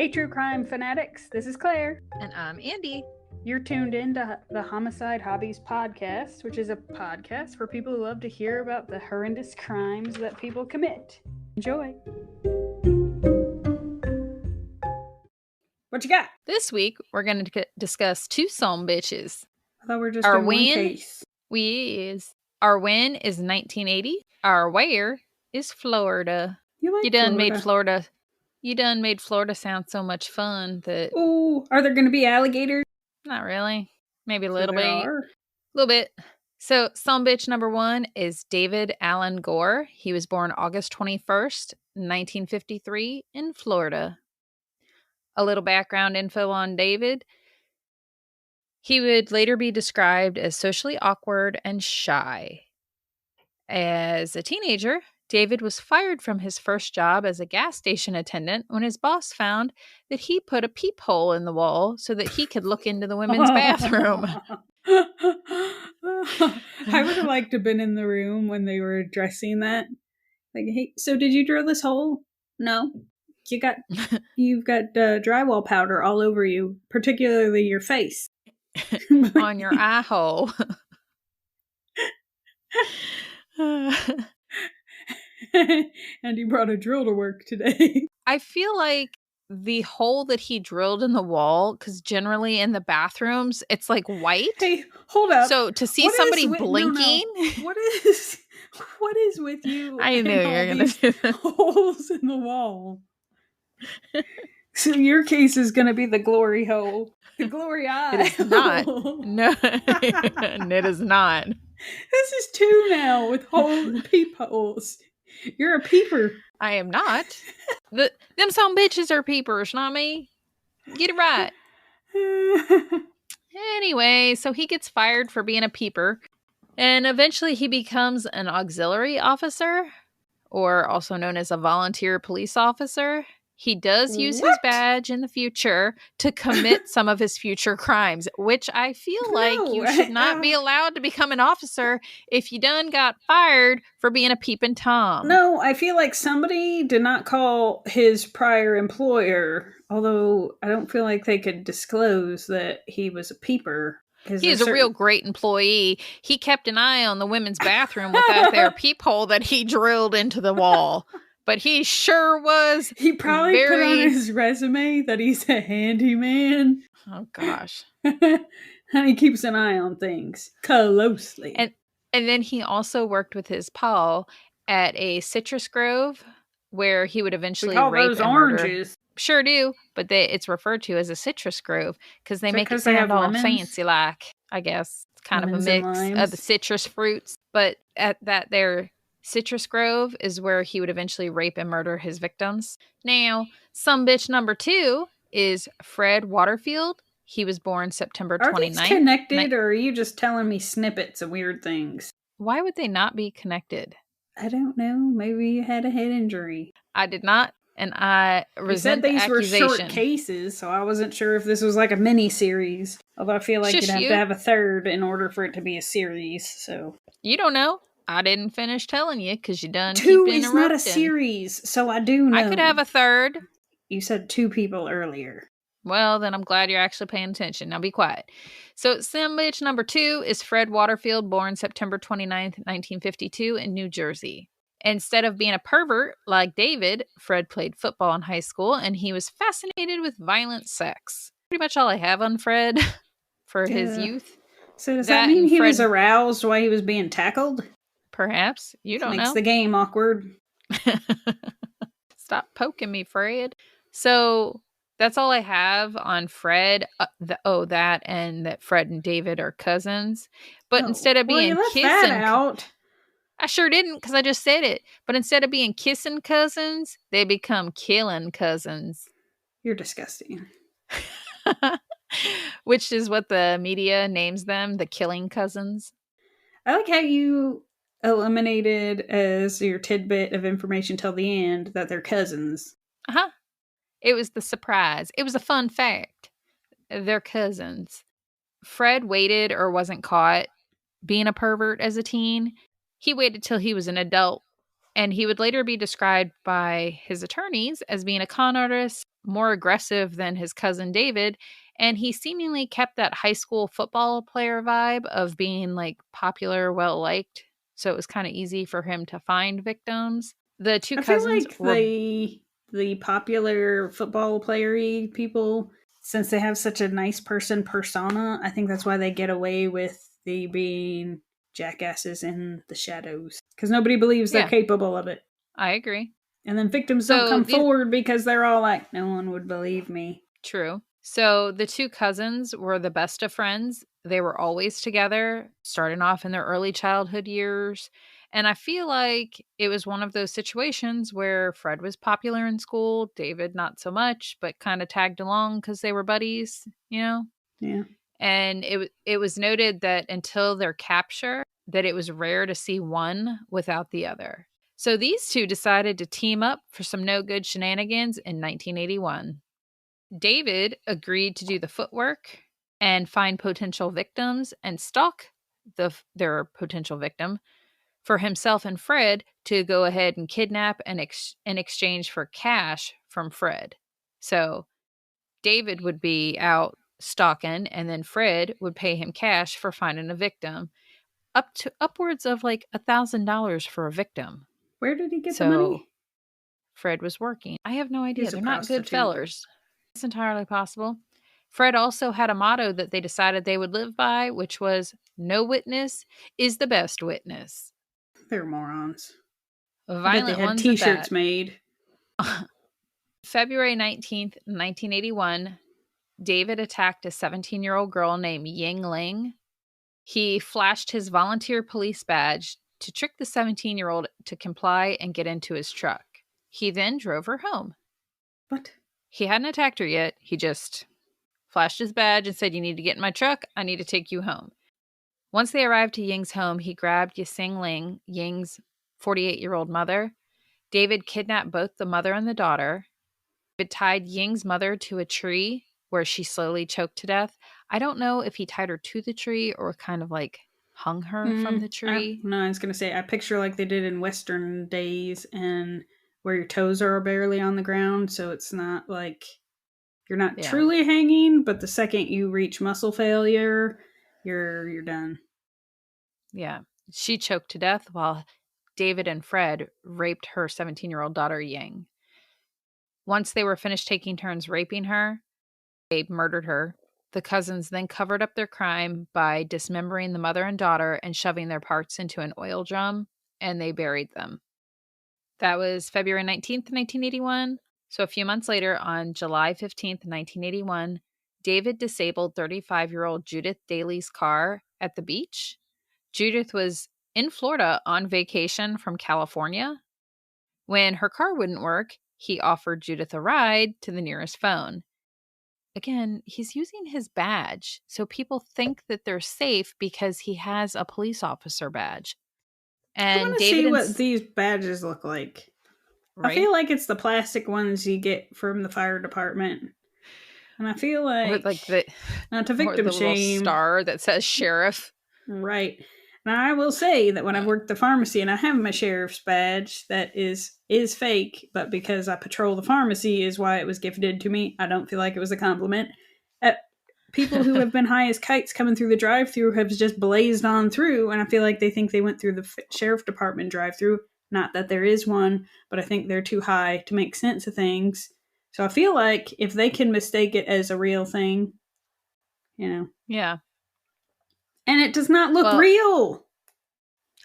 Hey, true crime fanatics, this is Claire. And I'm Andy. You're tuned in to the Homicide Hobbies podcast, which is a podcast for people who love to hear about the horrendous crimes that people commit. Enjoy. What you got? This week, we're going to discuss two some bitches. I thought we were just in one case. Our win is 1980. Our where is Florida. You done made Florida sound so much fun that... Oh, are there going to be alligators? Not really. Maybe a little bit. A little bit. So, some bitch number one is David Allen Gore. He was born August 21st, 1953 in Florida. A little background info on David. He would later be described as socially awkward and shy. As a teenager, David was fired from his first job as a gas station attendant when his boss found that he put a peephole in the wall so that he could look into the women's bathroom. I would have liked to have been in the room when they were addressing that. Like, hey, so did you drill this hole? No. You've got drywall powder all over you, particularly your face. On your eye hole. And he brought a drill to work today. I feel like the hole that he drilled in the wall, because generally in the bathrooms, it's like white. Hey, hold up. So to see somebody blinking. No. What is with you? I knew you were going to do that. Holes in the wall. So your case is going to be the glory hole. The glory eye. It is not. No, it is not. This is two now with peepholes. You're a peeper. I am not. Them some bitches are peepers, not me. Get it right. Anyway, so he gets fired for being a peeper. And eventually he becomes an auxiliary officer, or also known as a volunteer police officer. He does use his badge in the future to commit some of his future crimes, which I feel like you should not be allowed to become an officer if you done got fired for being a peeping Tom. No, I feel like somebody did not call his prior employer, although I don't feel like they could disclose that he was a peeper. He is a real great employee. He kept an eye on the women's bathroom with that there peephole that he drilled into the wall. But he sure was. He probably put on his resume that he's a handyman. Oh, gosh. And he keeps an eye on things closely. And then he also worked with his pal at a citrus grove where he would eventually rape and oranges. Murder. Sure do, but it's referred to as a citrus grove because they make it sound all fancy like, I guess. It's kind of a mix of the citrus fruits. But at that there... Citrus Grove is where he would eventually rape and murder his victims. Now, some bitch number two is Fred Waterfield. He was born September 29th. Are these connected, or are you just telling me snippets of weird things? Why would they not be connected? I don't know. Maybe you had a head injury. I did not, and I resent the accusation. You said these were short cases, so I wasn't sure if this was like a mini-series. Although I feel like you'd have to have a third in order for it to be a series, so... You don't know. I didn't finish telling you because you done two keep interrupting. Is not a series, so I do know. I could have a third. You said two people earlier. Well, then I'm glad you're actually paying attention. Now be quiet. So, sim bitch number two is Fred Waterfield, born September 29th, 1952 in New Jersey. Instead of being a pervert like David, Fred played football in high school and he was fascinated with violent sex. Pretty much all I have on Fred for his youth. So does that mean he was aroused while he was being tackled? Perhaps. You don't know. Makes the game awkward. Stop poking me, Fred. So that's all I have on Fred. That and that Fred and David are cousins. But instead of being kissing... that out. I sure didn't because I just said it. But instead of being kissing cousins, they become killing cousins. You're disgusting. Which is what the media names them, the killing cousins. I like how you... eliminated as your tidbit of information till the end that they're cousins. It was the surprise. It was a fun fact. They're cousins. Fred waited or wasn't caught being a pervert as a teen. He waited till he was an adult, and he would later be described by his attorneys as being a con artist more aggressive than his cousin David, and he seemingly kept that high school football player vibe of being like popular, well-liked, so it was kind of easy for him to find victims. The two cousins were the popular football player-y people, since they have such a nice person persona, I think that's why they get away with the being jackasses in the shadows, because nobody believes they're capable of it. I agree. And then victims don't come forward because they're all like, no one would believe me. True. So the two cousins were the best of friends. They were always together, starting off in their early childhood years. And I feel like it was one of those situations where Fred was popular in school, David not so much, but kind of tagged along because they were buddies, you know? Yeah. And it was noted that until their capture, that it was rare to see one without the other. So these two decided to team up for some no-good shenanigans in 1981. David agreed to do the footwork and find potential victims and stalk their potential victim for himself and Fred to go ahead and kidnap and in exchange for cash from Fred. So David would be out stalking, and then Fred would pay him cash for finding a victim, up to upwards of like $1,000 for a victim. Where did he get the money? Fred was working. I have no idea. They're not good fellers. It's entirely possible. Fred also had a motto that they decided they would live by, which was, no witness is the best witness. They're morons. Violent they had t-shirts made. February 19th, 1981, David attacked a 17-year-old girl named Ying Ling. He flashed his volunteer police badge to trick the 17-year-old to comply and get into his truck. He then drove her home. What? He hadn't attacked her yet. He just flashed his badge and said, you need to get in my truck. I need to take you home. Once they arrived to Ying's home, he grabbed Yising Ling, Ying's 48-year-old mother. David kidnapped both the mother and the daughter. David tied Ying's mother to a tree where she slowly choked to death. I don't know if he tied her to the tree or kind of like hung her from the tree. I was going to say, I picture like they did in Western days, and where your toes are barely on the ground, so it's not like you're not truly hanging, but the second you reach muscle failure, you're done. Yeah. She choked to death while David and Fred raped her 17-year-old daughter, Ying. Once they were finished taking turns raping her, they murdered her. The cousins then covered up their crime by dismembering the mother and daughter and shoving their parts into an oil drum, and they buried them. That was February 19th, 1981. So a few months later, on July 15th, 1981, David disabled 35-year-old Judith Daly's car at the beach. Judith was in Florida on vacation from California. When her car wouldn't work, he offered Judith a ride to the nearest phone. Again, he's using his badge, so people think that they're safe because he has a police officer badge. And I want to see what these badges look like. Right? I feel like it's the plastic ones you get from the fire department. And I feel like the not to victim the shame, little star that says sheriff. Right. Now I will say that when I've worked the pharmacy and I have my sheriff's badge that is fake, but because I patrol the pharmacy is why it was gifted to me. I don't feel like it was a compliment. People who have been high as kites coming through the drive-thru have just blazed on through, and I feel like they think they went through the sheriff department drive-thru. Not that there is one, but I think they're too high to make sense of things. So I feel like if they can mistake it as a real thing, Yeah. And it does not look real.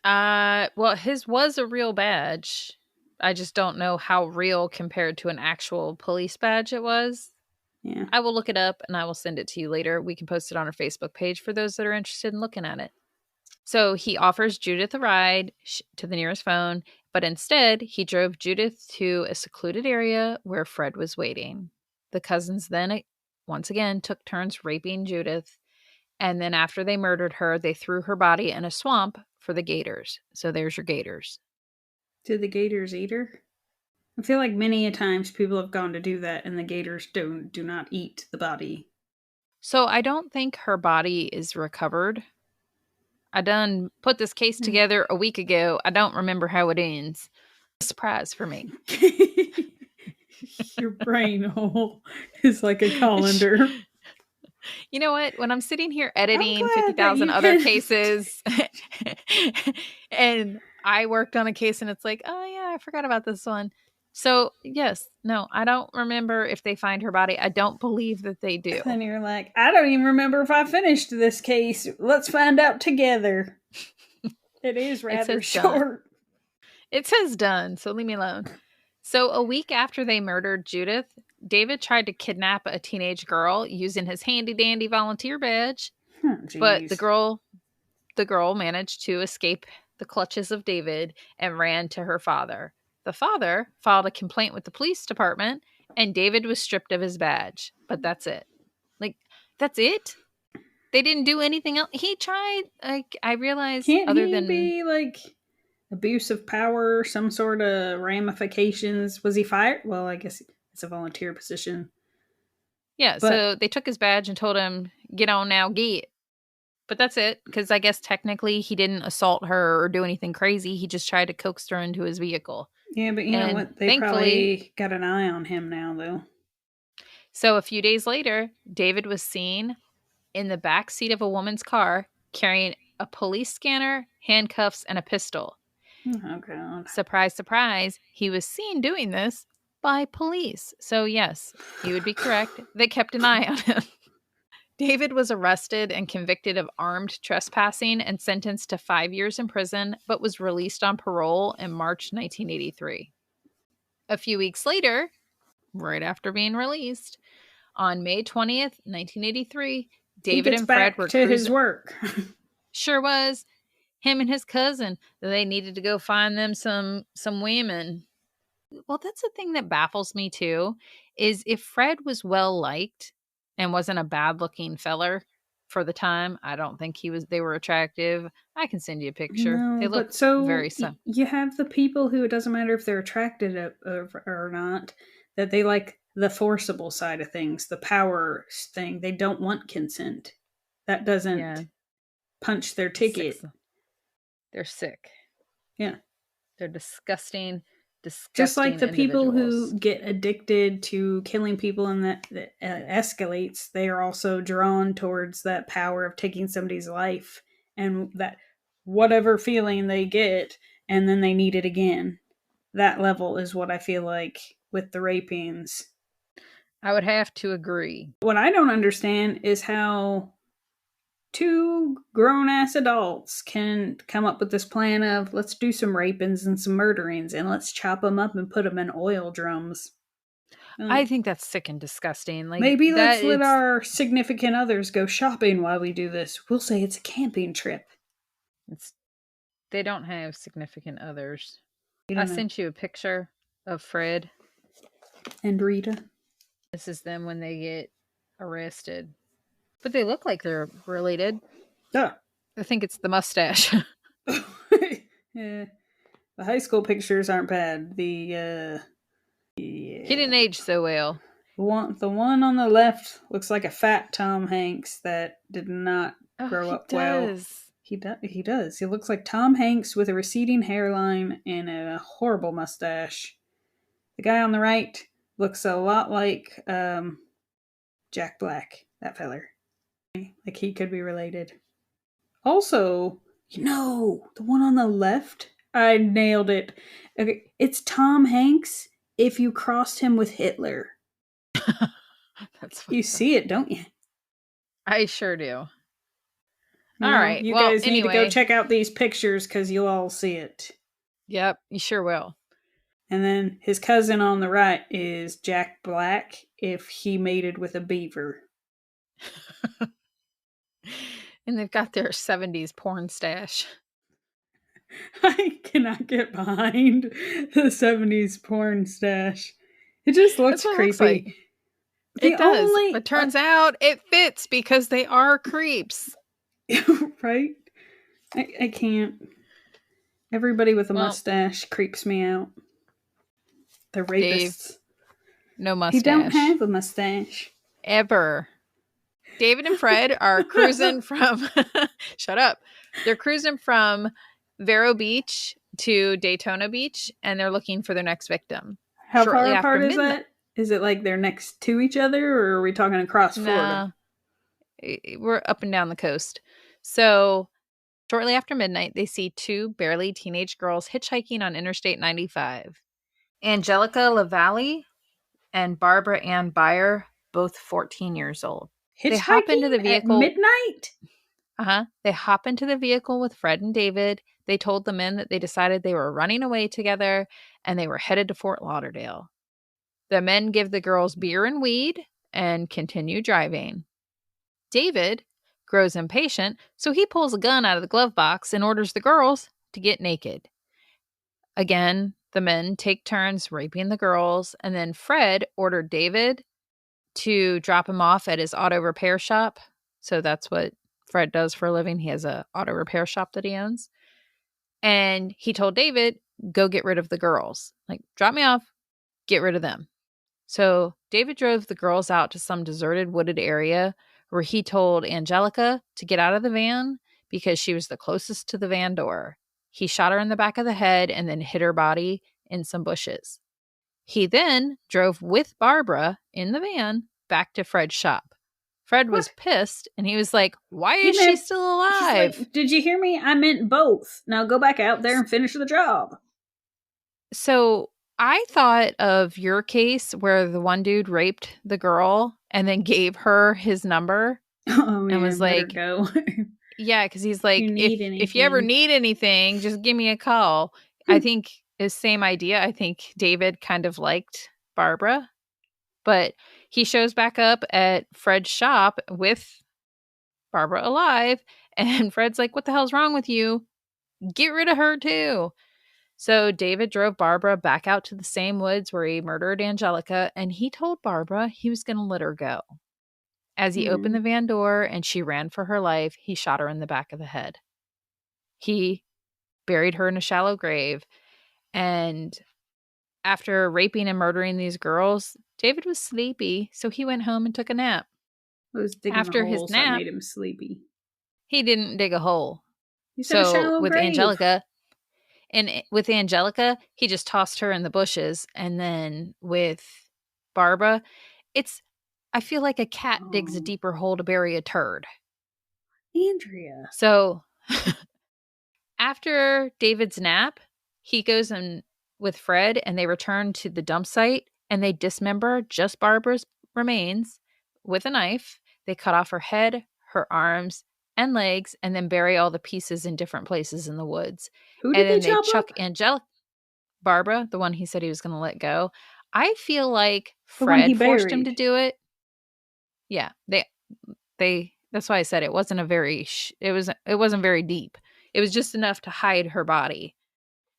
Well, his was a real badge. I just don't know how real compared to an actual police badge it was. Yeah. I will look it up and I will send it to you later. We can post it on our Facebook page for those that are interested in looking at it. So he offers Judith a ride to the nearest phone, but instead he drove Judith to a secluded area where Fred was waiting. The cousins then, once again, took turns raping Judith. And then after they murdered her, they threw her body in a swamp for the gators. So there's your gators. Did the gators eat her? I feel like many a times people have gone to do that and the gators do not eat the body. So I don't think her body is recovered. I done put this case together a week ago. I don't remember how it ends. Surprise for me. Your brain hole is like a colander. You know what? When I'm sitting here editing 50,000 other cases and I worked on a case and it's like, oh yeah, I forgot about this one. So yes, no, I don't remember if they find her body. I don't believe that they do. And you're like, I don't even remember if I finished this case. Let's find out together. It is rather short. It says done, so leave me alone. So a week after they murdered Judith, David tried to kidnap a teenage girl using his handy-dandy volunteer badge. But the girl managed to escape the clutches of David and ran to her father. The father filed a complaint with the police department, and David was stripped of his badge. But that's it. Like, that's it? They didn't do anything else? He tried, like, I realized Can't he be, like, abuse of power, some sort of ramifications? Was he fired? Well, I guess it's a volunteer position. Yeah, so they took his badge and told him, get on now, get. But that's it, because I guess technically he didn't assault her or do anything crazy. He just tried to coax her into his vehicle. Yeah, but you know what? They probably got an eye on him now, though. So a few days later, David was seen in the back seat of a woman's car carrying a police scanner, handcuffs, and a pistol. Oh, God. Surprise, surprise. He was seen doing this by police. So yes, you would be correct. They kept an eye on him. David was arrested and convicted of armed trespassing and sentenced to 5 years in prison, but was released on parole in March 1983. A few weeks later, right after being released, on May 20th, 1983, David and Fred were to his work. Sure was. Him and his cousin, they needed to go find them some women. Well, that's the thing that baffles me too, is if Fred was well liked and wasn't a bad looking feller for the time, I don't think they were attractive. I can send you a picture. No, they look very similar. You have the people who, it doesn't matter if they're attracted or not, that they like the forcible side of things, the power thing. They don't want consent. That doesn't punch their ticket. They're sick. Yeah. They're disgusting. Just like the people who get addicted to killing people and that escalates, they are also drawn towards that power of taking somebody's life and that whatever feeling they get, and then they need it again. That level is what I feel like with the rapings. I would have to agree. What I don't understand is how two grown-ass adults can come up with this plan of, let's do some rapings and some murderings and let's chop them up and put them in oil drums. I think that's sick and disgusting. Like, maybe let's let our significant others go shopping while we do this. We'll say it's a camping trip. They don't have significant others. I sent you a picture of Fred and Rita. This is them when they get arrested. But they look like they're related. Yeah. I think it's the mustache. Yeah. The high school pictures aren't bad. He didn't age so well. The one on the left looks like a fat Tom Hanks that did not grow up well. He does. He looks like Tom Hanks with a receding hairline and a horrible mustache. The guy on the right looks a lot like Jack Black, that feller. Like he could be related. Also, the one on the left, I nailed it. Okay, it's Tom Hanks if you crossed him with Hitler. You see it, don't you? I sure do. All right. You guys need to go check out these pictures because you'll all see it. Yep, you sure will. And then his cousin on the right is Jack Black if he mated with a beaver. And they've got their 70s porn stash. I cannot get behind the 70s porn stash. It just looks creepy. It does. But turns out it fits because they are creeps. Right? I can't. Everybody with a mustache creeps me out. The rapists. Dave, no mustache. He don't have a mustache. Ever. David and Fred are cruising from... Shut up. They're cruising from Vero Beach to Daytona Beach, and they're looking for their next victim. How far apart is that? Is it like they're next to each other, or are we talking across Florida? We're up and down the coast. So shortly after midnight, they see two barely teenage girls hitchhiking on Interstate 95. Angelica LaValle and Barbara Ann Byer, both 14 years old. They hop into the Hitchhiking at vehicle. midnight? They hop into the vehicle with Fred and David. They told the men that they decided they were running away together and they were headed to Fort Lauderdale. The men give the girls beer and weed and continue driving. David grows impatient, so he pulls a gun out of the glove box and orders the girls to get naked. Again, the men take turns raping the girls, and then Fred ordered David to drop him off at his auto repair shop. So that's what Fred does for a living. He has a auto repair shop that he owns. And he told David, go get rid of the girls. Like, drop me off, get rid of them. So David drove the girls out to some deserted wooded area where he told Angelica to get out of the van because she was the closest to the van door. He shot her in the back of the head and then hit her body in some bushes. He then drove with Barbara in the van back to Fred's shop. Fred was pissed and he was like, why is she still alive? Like, did you hear me? I meant both. Now go back out there and finish the job. So I thought of your case where the one dude raped the girl and then gave her his number and was like, go. Yeah, because he's like, if you ever need anything, just give me a call. I think the same idea. I think David kind of liked Barbara, but he shows back up at Fred's shop with Barbara alive, and Fred's like, what the hell's wrong with you? Get rid of her too. So David drove Barbara back out to the same woods where he murdered Angelica, and he told Barbara he was going to let her go. As he opened the van door and she ran for her life, he shot her in the back of the head. He buried her in a shallow grave, and after raping and murdering these girls, David was sleepy, so he went home and took a nap. After his nap, that made him sleepy. He didn't dig a hole. You said a shallow with grave. With Angelica, he just tossed her in the bushes, and then with Barbara, I feel like a cat digs a deeper hole to bury a turd. Andrea. So after David's nap, he goes in with Fred and they return to the dump site and they dismember just Barbara's remains with a knife. They cut off her head, her arms, and legs, and then bury all the pieces in different places in the woods. Who did and then they chuck Angelica, Barbara, the one he said he was going to let go. I feel like Fred forced him to do it. Yeah, they. That's why I said it wasn't it wasn't very deep. It was just enough to hide her body.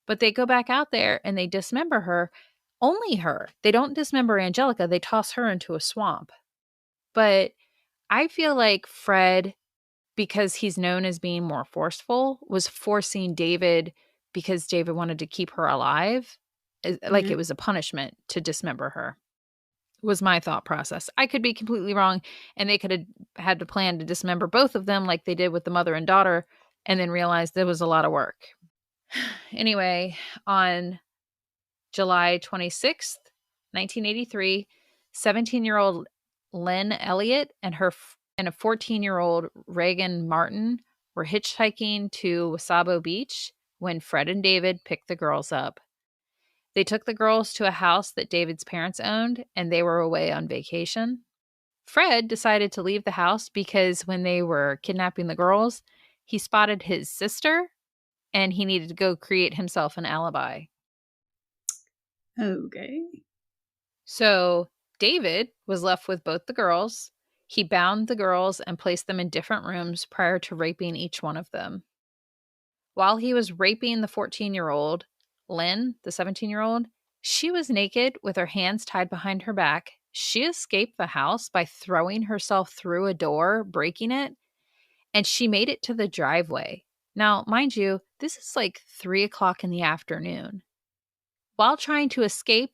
But they go back out there and they dismember her, only her. They don't dismember Angelica. They toss her into a swamp. But I feel like Fred, because he's known as being more forceful, was forcing David because David wanted to keep her alive. Like it was a punishment to dismember her. Was my thought process. I could be completely wrong, and they could have had to plan to dismember both of them like they did with the mother and daughter, and then realized there was a lot of work. Anyway, on July 26th, 1983, 17-year-old Lynn Elliot and a 14-year-old Reagan Martin were hitchhiking to Wasabo Beach when Fred and David picked the girls up. They took the girls to a house that David's parents owned, and they were away on vacation. Fred decided to leave the house because when they were kidnapping the girls, he spotted his sister, and he needed to go create himself an alibi. Okay. So David was left with both the girls. He bound the girls and placed them in different rooms prior to raping each one of them. While he was raping the 14-year-old, Lynn, the 17-year-old, she was naked with her hands tied behind her back. She escaped the house by throwing herself through a door, breaking it, and she made it to the driveway. Now, mind you, this is like 3 o'clock in the afternoon. While trying to escape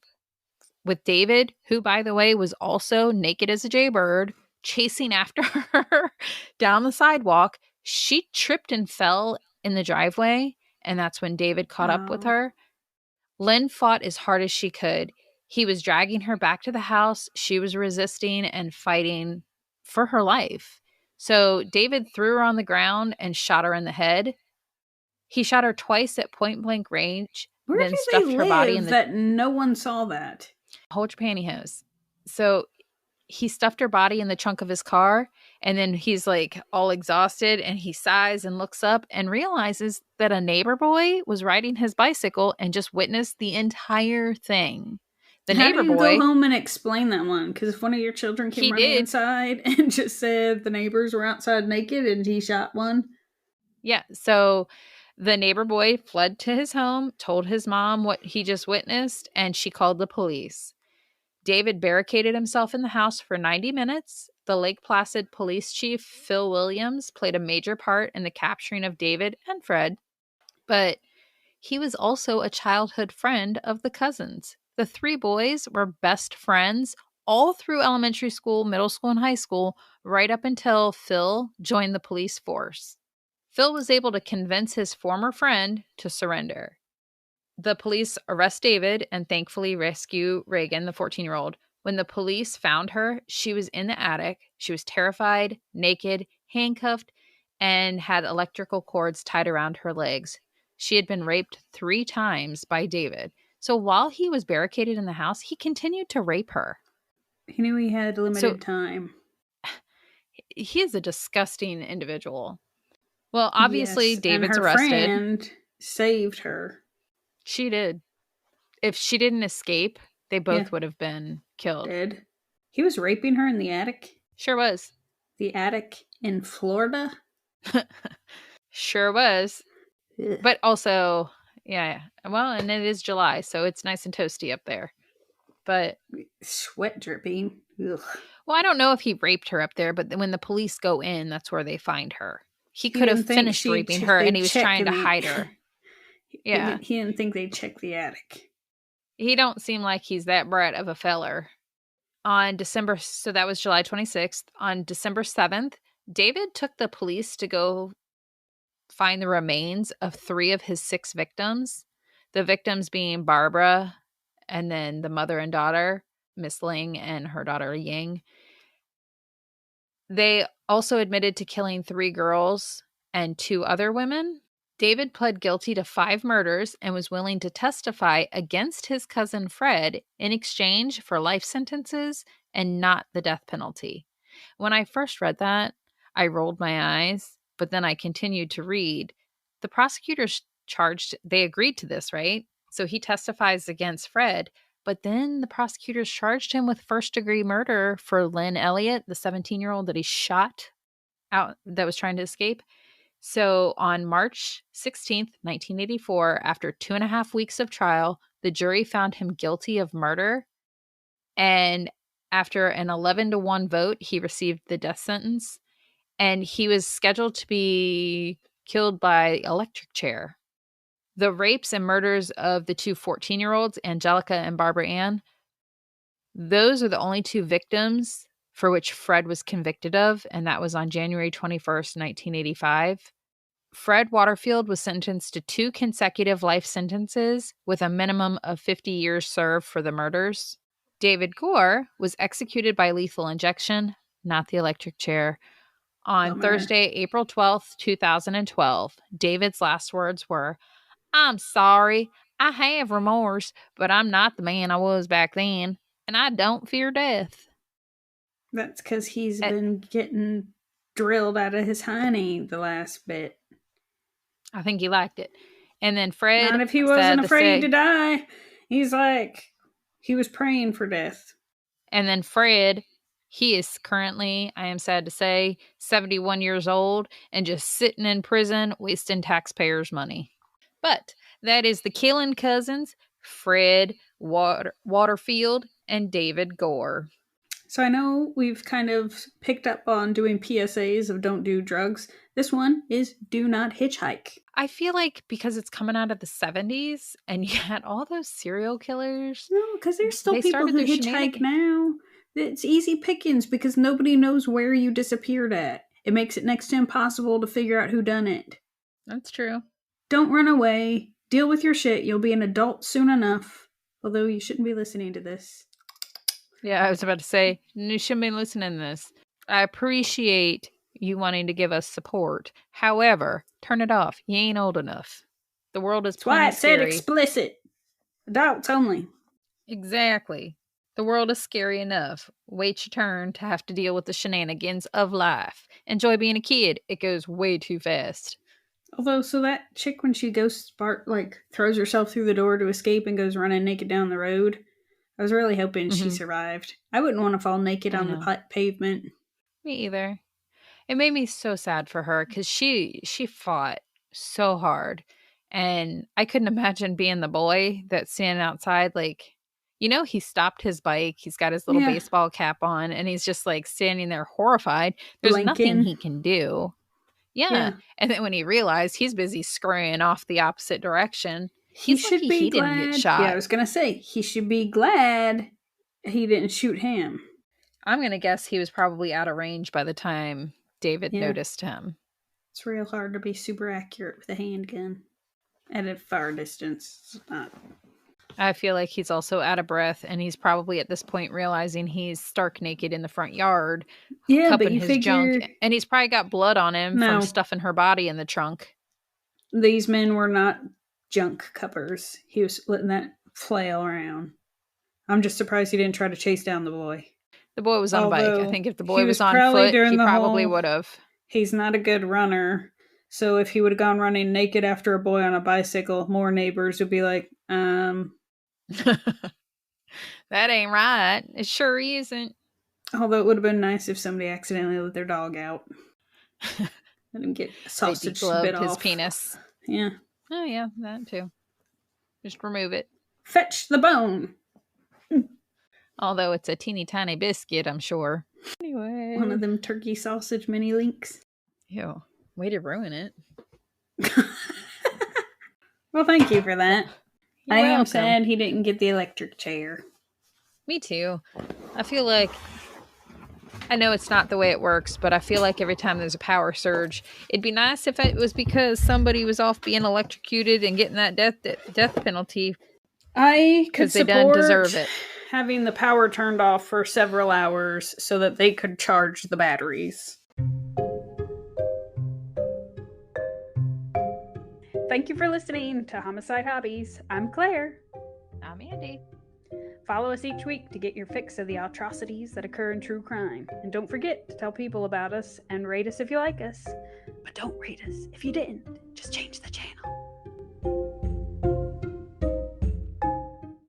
with David, who, by the way, was also naked as a jaybird, chasing after her down the sidewalk, she tripped and fell in the driveway, and that's when David caught up with her. Lynn fought as hard as she could. He was dragging her back to the house. She was resisting and fighting for her life. So David threw her on the ground and shot her in the head. He shot her twice at point-blank range, Where then do stuffed they her body in live the... that no one saw that? Hold your pantyhose. So he stuffed her body in the trunk of his car, and then he's like all exhausted, and he sighs and looks up and realizes that a neighbor boy was riding his bicycle and just witnessed the entire thing. The How neighbor do you boy... go home and explain that one? Because if one of your children came running inside and just said the neighbors were outside naked and he shot one. Yeah, so the neighbor boy fled to his home, told his mom what he just witnessed, and she called the police. David barricaded himself in the house for 90 minutes. The Lake Placid police chief, Phil Williams, played a major part in the capturing of David and Fred, but he was also a childhood friend of the cousins. The three boys were best friends all through elementary school, middle school, and high school, right up until Phil joined the police force. Phil was able to convince his former friend to surrender. The police arrest David and thankfully rescue Reagan, the 14-year-old. When the police found her, she was in the attic. She was terrified, naked, handcuffed, and had electrical cords tied around her legs. She had been raped 3 times by David. So while he was barricaded in the house, he continued to rape her. He knew he had limited time. He is a disgusting individual. Well, obviously, yes, David's and her arrested. Friend saved her. She did. If she didn't escape, they both would have been killed. Dead. He was raping her in the attic? Sure was. The attic in Florida? Sure was. Ugh. But also, yeah. Well, and it is July, so it's nice and toasty up there. But sweat dripping. Ugh. Well, I don't know if he raped her up there, but when the police go in, that's where they find her. He could have finished raping her, and he was trying to hide her. Yeah. He didn't think they'd check the attic. He don't seem like he's that brat of a feller. So that was July 26th. On December 7th, David took the police to go find the remains of 3 of his 6 victims. The victims being Barbara, and then the mother and daughter, Miss Ling and her daughter Ying. They also admitted to killing 3 girls and 2 other women. David pled guilty to 5 murders and was willing to testify against his cousin Fred in exchange for life sentences and not the death penalty. When I first read that, I rolled my eyes, but then I continued to read. The prosecutors they agreed to this, right? So he testifies against Fred, but then the prosecutors charged him with first-degree murder for Lynn Elliot, the 17-year-old that he shot out that was trying to escape. So on March 16th, 1984, after 2.5 weeks of trial, the jury found him guilty of murder. And after an 11-1 vote, he received the death sentence. And he was scheduled to be killed by electric chair. The rapes and murders of the 2 14-year-olds, Angelica and Barbara Ann, those are the only 2 victims for which Fred was convicted of, and that was on January 21st, 1985. Fred Waterfield was sentenced to 2 consecutive life sentences with a minimum of 50 years served for the murders. David Gore was executed by lethal injection, not the electric chair, on Thursday, April 12th, 2012. David's last words were, "I'm sorry. I have remorse, but I'm not the man I was back then, and I don't fear death." That's because he's been getting drilled out of his hiney the last bit. I think he liked it. And then Fred... Not if he wasn't afraid to die. He's like, he was praying for death. And then Fred, he is currently, I am sad to say, 71 years old and just sitting in prison wasting taxpayers' money. But that is the killing cousins, Fred Waterfield and David Gore. So I know we've kind of picked up on doing PSAs of don't do drugs. This one is do not hitchhike. I feel like because it's coming out of the 70s and you had all those serial killers. No, because there's still people who hitchhike now. It's easy pickings because nobody knows where you disappeared at. It makes it next to impossible to figure out who done it. That's true. Don't run away. Deal with your shit. You'll be an adult soon enough. Although you shouldn't be listening to this. Yeah, I was about to say, you shouldn't be listening to this. I appreciate you wanting to give us support. However, turn it off. You ain't old enough. The world is plenty That's why it said scary. explicit. Adults only. Exactly. The world is scary enough. Wait your turn to have to deal with the shenanigans of life. Enjoy being a kid. It goes way too fast. Although, so that chick, when she goes throws herself through the door to escape and goes running naked down the road, I was really hoping she survived. I wouldn't want to fall naked on the pavement. Me either. It made me so sad for her because she fought so hard. And I couldn't imagine being the boy that's standing outside, like, he stopped his bike. He's got his little baseball cap on, and he's just like standing there horrified. There's nothing he can do. Yeah. And then when he realized he's busy scurrying off the opposite direction, he didn't get shot. Yeah, I was going to say, he should be glad he didn't shoot him. I'm going to guess he was probably out of range by the time David noticed him. It's real hard to be super accurate with a handgun at a far distance. It's not. I feel like he's also out of breath, and he's probably at this point realizing he's stark naked in the front yard, cupping his junk, and he's probably got blood on him from stuffing her body in the trunk. These men were not junk cuppers. He was letting that flail around. I'm just surprised he didn't try to chase down the boy. The boy was on a bike. I think if the boy was on foot, he probably would have. He's not a good runner. So if he would have gone running naked after a boy on a bicycle, more neighbors would be like, that ain't right. It sure isn't. Although it would have been nice if somebody accidentally let their dog out. Let him get a sausage bit off his penis. Yeah. Oh yeah, that too. Just remove it. Fetch the bone. Although it's a teeny tiny biscuit, I'm sure. Anyway. One of them turkey sausage mini links. Ew. Way to ruin it. Well, thank you for that. I am sad he didn't get the electric chair. Me too. I feel like, I know it's not the way it works, but I feel like every time there's a power surge, it'd be nice if it was because somebody was off being electrocuted and getting that death penalty. I could support they didn't deserve it. Having the power turned off for several hours so that they could charge the batteries. Thank you for listening to Homicide Hobbies. I'm Claire. I'm Andy. Follow us each week to get your fix of the atrocities that occur in true crime. And don't forget to tell people about us and rate us if you like us. But don't rate us if you didn't. Just change the channel.